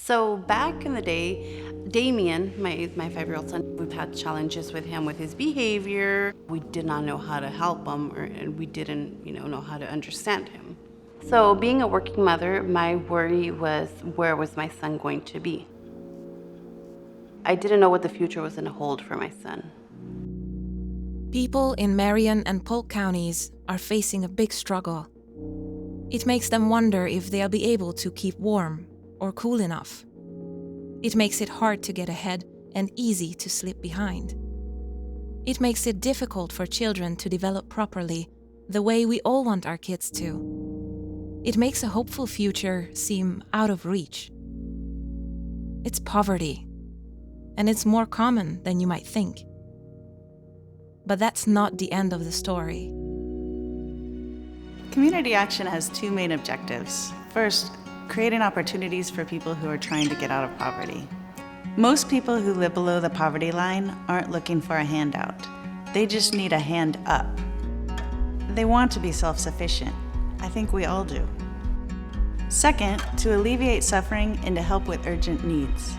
So back in the day, Damien, my 5-year-old son, we've had challenges with him with his behavior. We did not know how to help him, and we didn't, know how to understand him. So being a working mother, my worry was, where was my son going to be? I didn't know what the future was going to hold for my son. People in Marion and Polk counties are facing a big struggle. It makes them wonder if they'll be able to keep warm or cool enough. It makes it hard to get ahead and easy to slip behind. It makes it difficult for children to develop properly, the way we all want our kids to. It makes a hopeful future seem out of reach. It's poverty, and it's more common than you might think. But that's not the end of the story. Community action has two main objectives. First, creating opportunities for people who are trying to get out of poverty. Most people who live below the poverty line aren't looking for a handout. They just need a hand up. They want to be self-sufficient. I think we all do. Second, to alleviate suffering and to help with urgent needs.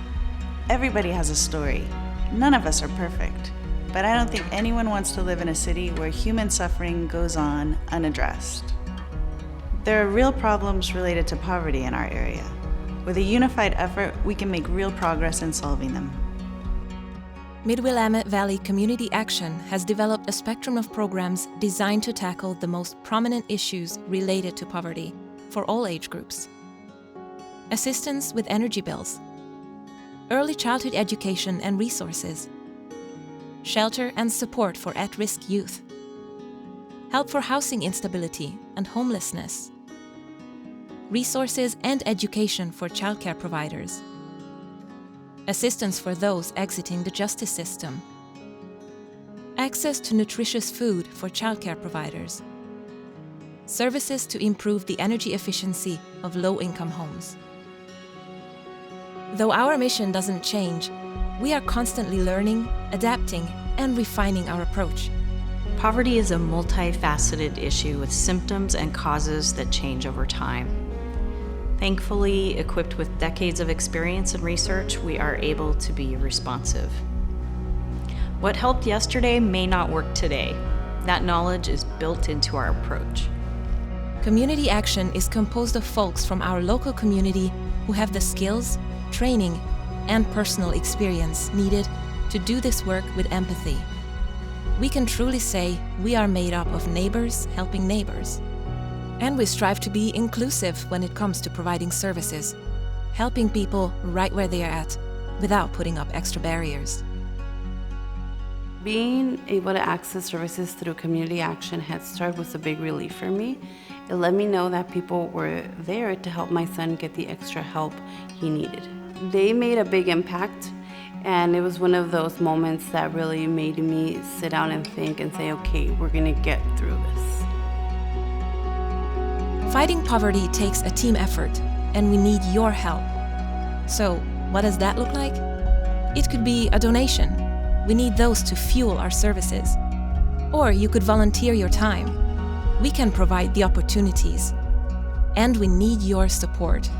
Everybody has a story. None of us are perfect, but I don't think anyone wants to live in a city where human suffering goes on unaddressed. There are real problems related to poverty in our area. With a unified effort, we can make real progress in solving them. Mid-Willamette Valley Community Action has developed a spectrum of programs designed to tackle the most prominent issues related to poverty for all age groups. Assistance with energy bills, early childhood education and resources, shelter and support for at-risk youth, help for housing instability and homelessness, resources and education for childcare providers, assistance for those exiting the justice system, access to nutritious food for childcare providers, services to improve the energy efficiency of low-income homes. Though our mission doesn't change, we are constantly learning, adapting, and refining our approach. Poverty is a multifaceted issue with symptoms and causes that change over time. Thankfully, equipped with decades of experience and research, we are able to be responsive. What helped yesterday may not work today. That knowledge is built into our approach. Community action is composed of folks from our local community who have the skills, training, and personal experience needed to do this work with empathy. We can truly say we are made up of neighbors helping neighbors. And we strive to be inclusive when it comes to providing services, helping people right where they are at, without putting up extra barriers. Being able to access services through Community Action Head Start was a big relief for me. It let me know that people were there to help my son get the extra help he needed. They made a big impact, and it was one of those moments that really made me sit down and think and say, okay, we're gonna get through this. Fighting poverty takes a team effort, and we need your help. So, what does that look like? It could be a donation. We need those to fuel our services. Or you could volunteer your time. We can provide the opportunities. And we need your support.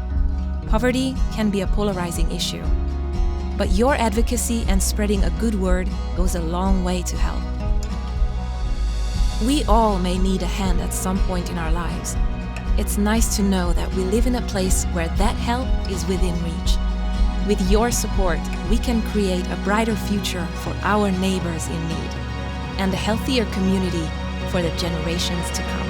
Poverty can be a polarizing issue. But your advocacy and spreading a good word goes a long way to help. We all may need a hand at some point in our lives. It's nice to know that we live in a place where that help is within reach. With your support, we can create a brighter future for our neighbors in need and a healthier community for the generations to come.